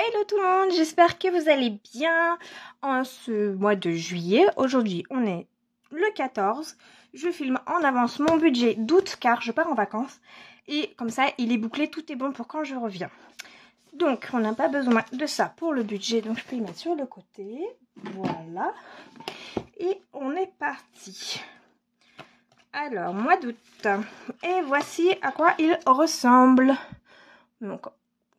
Hello tout le monde, j'espère que vous allez bien en ce mois de juillet. Aujourd'hui, on est le 14. Je filme en avance mon budget d'août car je pars en vacances. Et comme ça, il est bouclé, tout est bon pour quand je reviens. Donc, on n'a pas besoin de ça pour le budget, donc je peux y mettre sur le côté. Voilà. Et on est parti. Alors, mois d'août. Et voici à quoi il ressemble. Donc,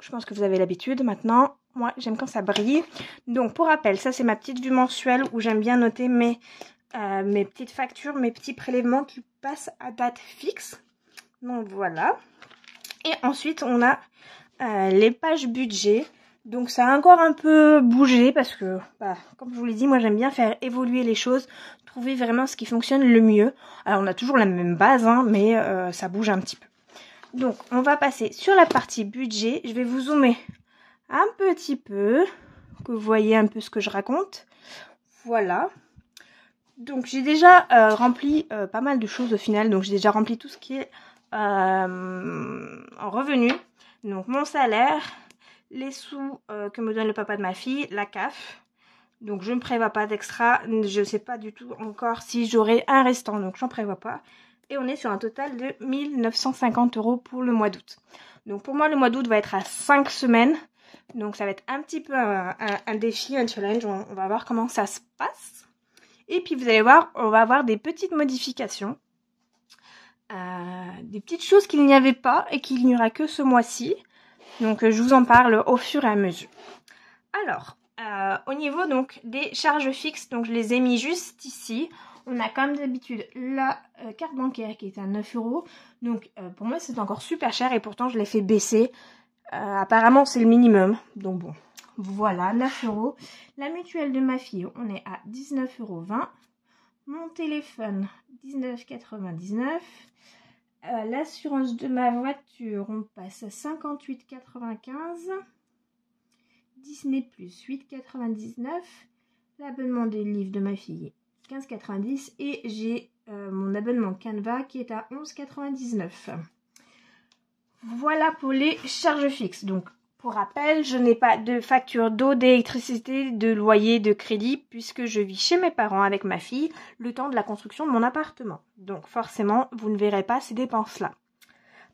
je pense que vous avez l'habitude maintenant. Moi, j'aime quand ça brille. Donc, pour rappel, ça, c'est ma petite vue mensuelle où j'aime bien noter mes petites factures, mes petits prélèvements qui passent à date fixe. Donc, voilà. Et ensuite, on a les pages budget. Donc, ça a encore un peu bougé parce que, comme je vous l'ai dit, moi, j'aime bien faire évoluer les choses, trouver vraiment ce qui fonctionne le mieux. Alors, on a toujours la même base, hein, mais ça bouge un petit peu. Donc, on va passer sur la partie budget. Je vais vous zoomer un petit peu, que vous voyez un peu ce que je raconte. Voilà. Donc, j'ai déjà rempli pas mal de choses au final. Donc, j'ai déjà rempli tout ce qui est en revenu. Donc, mon salaire, les sous que me donne le papa de ma fille, la CAF. Donc, je ne prévois pas d'extra. Je ne sais pas du tout encore si j'aurai un restant. Donc, j'en prévois pas. Et on est sur un total de 1950 € pour le mois d'août. Donc pour moi, le mois d'août va être à 5 semaines. Donc ça va être un petit peu un défi, un challenge. On va voir comment ça se passe. Et puis vous allez voir, on va avoir des petites modifications. Des petites choses qu'il n'y avait pas et qu'il n'y aura que ce mois-ci. Donc je vous en parle au fur et à mesure. Alors, au niveau donc des charges fixes, donc je les ai mis juste ici. On a comme d'habitude la carte bancaire qui est à 9 €. Donc pour moi c'est encore super cher et pourtant je l'ai fait baisser. Apparemment c'est le minimum. Donc bon, voilà, 9 €. La mutuelle de ma fille, on est à 19,20 €. Mon téléphone, 19,99 €. L'assurance de ma voiture, on passe à 58,95 €. Disney+, 8,99 €. L'abonnement des livres de ma fille, 15,90 € et j'ai mon abonnement Canva qui est à 11,99 €. Voilà pour les charges fixes. Donc, pour rappel, je n'ai pas de facture d'eau, d'électricité, de loyer, de crédit puisque je vis chez mes parents avec ma fille le temps de la construction de mon appartement. Donc, forcément, vous ne verrez pas ces dépenses-là.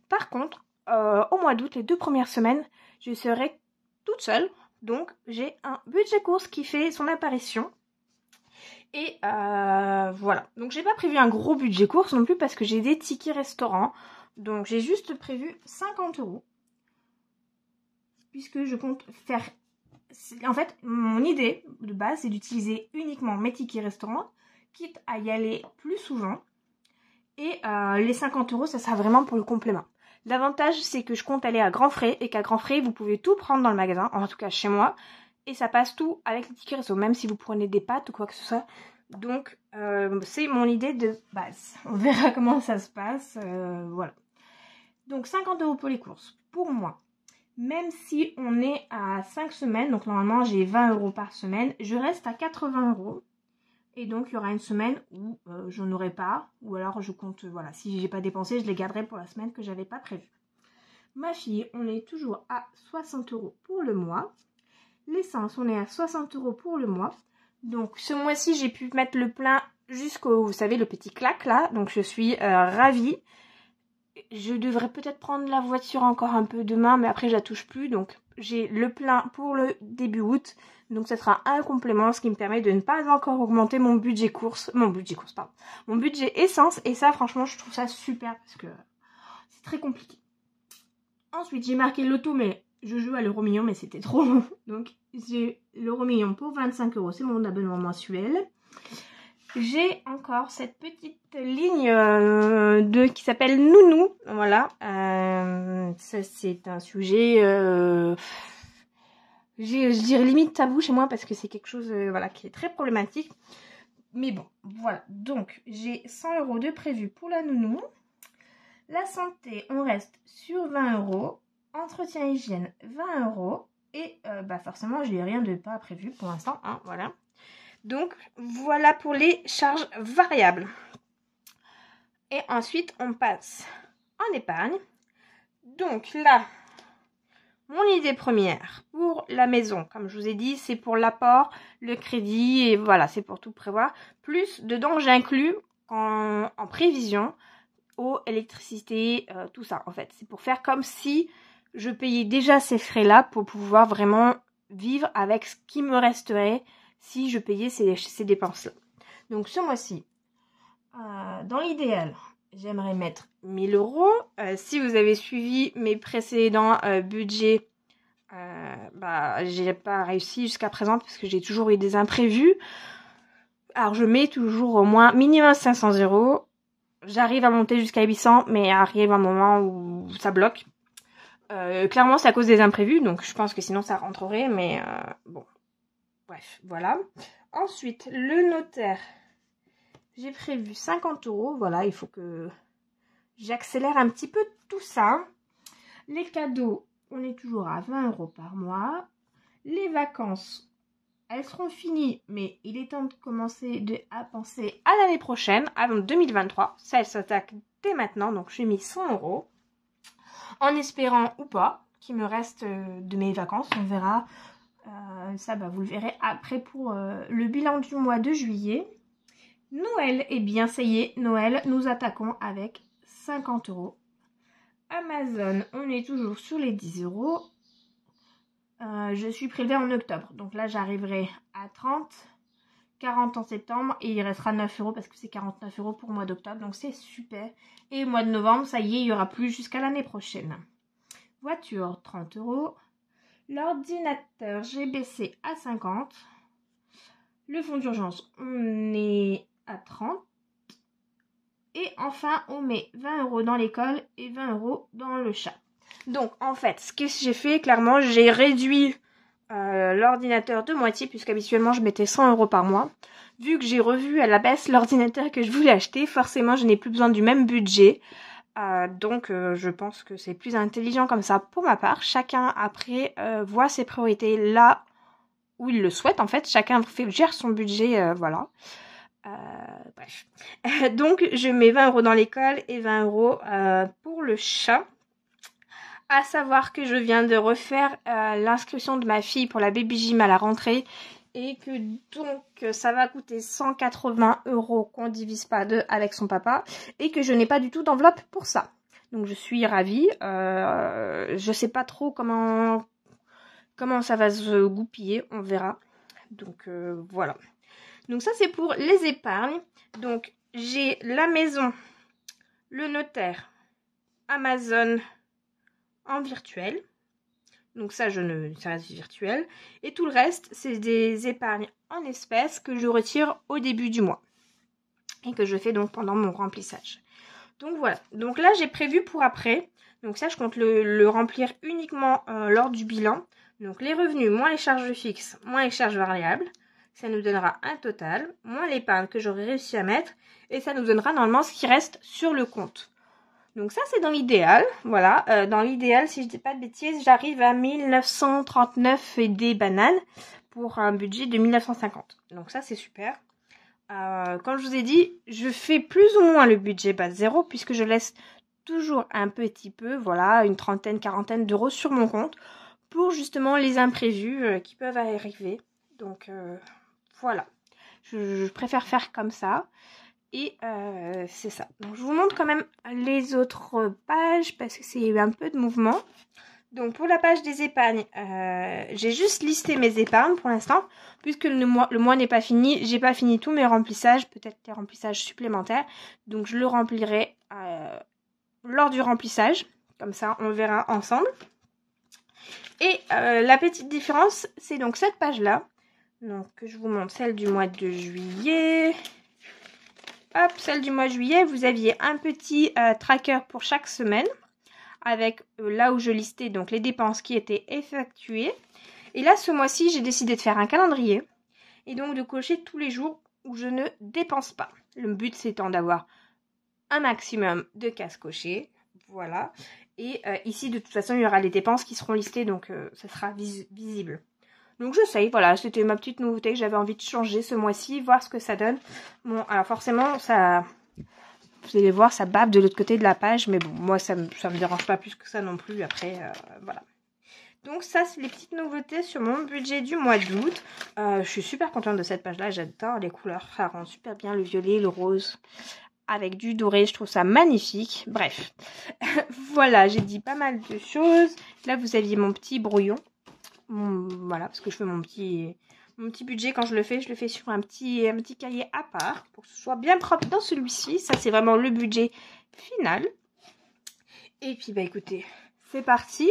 Par contre, au mois d'août, les 2 premières semaines, je serai toute seule. Donc, j'ai un budget course qui fait son apparition. Et voilà. Donc, j'ai pas prévu un gros budget course non plus parce que j'ai des tickets restaurants. Donc, j'ai juste prévu 50 €. Puisque je compte faire... En fait, mon idée de base, c'est d'utiliser uniquement mes tickets restaurants, quitte à y aller plus souvent. Et les 50 €, ça sera vraiment pour le complément. L'avantage, c'est que je compte aller à grands frais et qu'à grands frais, vous pouvez tout prendre dans le magasin, en tout cas chez moi. Et ça passe tout avec les tickets resto, même si vous prenez des pâtes ou quoi que ce soit. Donc, c'est mon idée de base. On verra comment ça se passe. Voilà. Donc, 50 € pour les courses. Pour moi, même si on est à 5 semaines, donc normalement, j'ai 20 € par semaine, je reste à 80 €. Et donc, il y aura une semaine où je n'aurai pas. Ou alors, je compte, voilà, si j'ai pas dépensé, je les garderai pour la semaine que j'avais pas prévue. Ma fille, on est toujours à 60 € pour le mois. L'essence, on est à 60 € pour le mois. Donc, ce mois-ci, j'ai pu mettre le plein jusqu'au, vous savez, le petit clac là. Donc, je suis ravie. Je devrais peut-être prendre la voiture encore un peu demain, mais après, je la touche plus. Donc, j'ai le plein pour le début août. Donc, ça sera un complément, ce qui me permet de ne pas encore augmenter mon budget course. Mon budget essence. Et ça, franchement, je trouve ça super parce que c'est très compliqué. Ensuite, j'ai marqué l'auto, mais je joue à l'euro-million, mais c'était trop long. Donc, j'ai l'euro-million pour 25 €. C'est mon abonnement mensuel. J'ai encore cette petite ligne qui s'appelle Nounou. Voilà. Ça, c'est un sujet, je dirais limite tabou chez moi parce que c'est quelque chose voilà, qui est très problématique. Mais bon, voilà. Donc, j'ai 100 € de prévu pour la Nounou. La santé, on reste sur 20 €. Entretien hygiène, 20 €. Et forcément, je n'ai rien de pas prévu pour l'instant. Hein, voilà. Donc, voilà pour les charges variables. Et ensuite, on passe en épargne. Donc là, Mon idée première pour la maison, comme je vous ai dit, c'est pour l'apport, le crédit, et voilà, c'est pour tout prévoir. Plus, dedans, j'inclus en prévision eau, électricité, tout ça, en fait. C'est pour faire comme si je payais déjà ces frais-là pour pouvoir vraiment vivre avec ce qui me resterait si je payais ces dépenses-là. Donc, ce mois-ci, dans l'idéal, j'aimerais mettre 1000 euros. Si vous avez suivi mes précédents budgets, j'ai pas réussi jusqu'à présent parce que j'ai toujours eu des imprévus. Alors, je mets toujours au moins minimum 500 euros. J'arrive à monter jusqu'à 800, mais arrive un moment où ça bloque. Clairement, c'est à cause des imprévus, donc je pense que sinon ça rentrerait, mais bon. Bref, voilà. Ensuite, le notaire. J'ai prévu 50 euros. Voilà, il faut que j'accélère un petit peu tout ça. Les cadeaux, on est toujours à 20 euros par mois. Les vacances, elles seront finies, mais il est temps de commencer à penser à l'année prochaine, avant 2023. Ça, elle s'attaque dès maintenant, donc j'ai mis 100 euros. En espérant ou pas qu'il me reste de mes vacances, on verra. Ça, vous le verrez après pour le bilan du mois de juillet. Noël, eh bien ça y est, Noël, nous attaquons avec 50 euros. Amazon, on est toujours sur les 10 euros. Je suis prélevée en octobre, donc là j'arriverai à 30, 40 en septembre et il restera 9 euros parce que c'est 49 euros pour le mois d'octobre, donc c'est super. Et au mois de novembre, ça y est, il n'y aura plus jusqu'à l'année prochaine. Voiture, 30 euros. L'ordinateur, j'ai baissé à 50. Le fonds d'urgence, on est à 30. Et enfin, on met 20 euros dans l'école et 20 euros dans le chat. Donc, en fait, ce que j'ai fait, clairement, j'ai réduit l'ordinateur de moitié, puisqu'habituellement, je mettais 100 euros par mois. Vu que j'ai revu à la baisse l'ordinateur que je voulais acheter, forcément, je n'ai plus besoin du même budget. Donc, je pense que c'est plus intelligent comme ça pour ma part. Chacun, après, voit ses priorités là où il le souhaite. En fait, chacun gère son budget, voilà. Bref. Donc, je mets 20 euros dans l'école et 20 euros pour le chat. À savoir que je viens de refaire l'inscription de ma fille pour la baby gym à la rentrée. Et que donc, ça va coûter 180 euros qu'on divise par deux avec son papa. Et que je n'ai pas du tout d'enveloppe pour ça. Donc, je suis ravie. Je sais pas trop comment ça va se goupiller. On verra. Donc, voilà. Donc ça, c'est pour les épargnes. Donc, j'ai la maison, le notaire, Amazon en virtuel. Donc ça reste virtuel. Et tout le reste, c'est des épargnes en espèces que je retire au début du mois. Et que je fais donc pendant mon remplissage. Donc voilà. Donc là, j'ai prévu pour après. Donc ça, je compte le remplir uniquement lors du bilan. Donc les revenus, moins les charges fixes, moins les charges variables. Ça nous donnera un total, moins l'épargne que j'aurai réussi à mettre. Et ça nous donnera normalement ce qui reste sur le compte. Donc ça, c'est dans l'idéal. Voilà, dans l'idéal, si je ne dis pas de bêtises, j'arrive à 1939 et des bananes pour un budget de 1950. Donc ça, c'est super. Comme je vous ai dit, je fais plus ou moins le budget base zéro puisque je laisse toujours un petit peu, voilà, une trentaine, quarantaine d'euros sur mon compte pour justement les imprévus qui peuvent arriver. Donc voilà, je préfère faire comme ça. Et c'est ça. Donc je vous montre quand même les autres pages parce que c'est eu un peu de mouvement. Donc pour la page des épargnes, j'ai juste listé mes épargnes pour l'instant. Puisque le mois n'est pas fini, j'ai pas fini tous mes remplissages, peut-être des remplissages supplémentaires. Donc je le remplirai lors du remplissage. Comme ça, on verra ensemble. Et la petite différence, c'est donc cette page-là. Donc je vous montre celle du mois de juillet. Hop, celle du mois de juillet, vous aviez un petit tracker pour chaque semaine. Avec là où je listais donc les dépenses qui étaient effectuées. Et là, ce mois-ci, j'ai décidé de faire un calendrier. Et donc de cocher tous les jours où je ne dépense pas. Le but, c'est d'avoir un maximum de cases cochées. Voilà. Et ici, de toute façon, il y aura les dépenses qui seront listées. Donc, ça sera visible. Donc, j'essaye. Voilà, c'était ma petite nouveauté que j'avais envie de changer ce mois-ci. Voir ce que ça donne. Bon, alors forcément, ça... Vous allez voir, ça bave de l'autre côté de la page. Mais bon, moi, ça me dérange pas plus que ça non plus. Après, voilà. Donc ça, c'est les petites nouveautés sur mon budget du mois d'août. Je suis super contente de cette page-là. J'adore les couleurs. Ça rend super bien le violet, le rose. Avec du doré, je trouve ça magnifique. Bref, voilà, j'ai dit pas mal de choses. Là, vous aviez mon petit brouillon. Voilà, parce que je fais mon petit budget. Quand je le fais sur un petit cahier à part. Pour que ce soit bien propre dans celui-ci. Ça, c'est vraiment le budget final. Et puis, bah écoutez, c'est parti.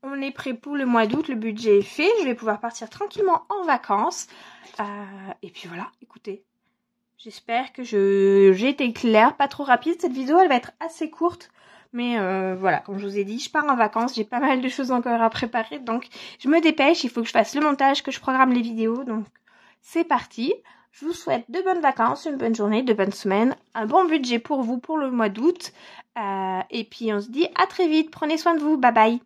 On est prêt pour le mois d'août. Le budget est fait. Je vais pouvoir partir tranquillement en vacances. Et puis voilà, écoutez. J'espère que j'ai été claire, pas trop rapide. Cette vidéo, elle va être assez courte. Mais voilà, comme je vous ai dit, je pars en vacances. J'ai pas mal de choses encore à préparer. Donc, je me dépêche. Il faut que je fasse le montage, que je programme les vidéos. Donc, c'est parti. Je vous souhaite de bonnes vacances, une bonne journée, de bonnes semaines. Un bon budget pour vous pour le mois d'août. Et puis, on se dit à très vite. Prenez soin de vous. Bye bye.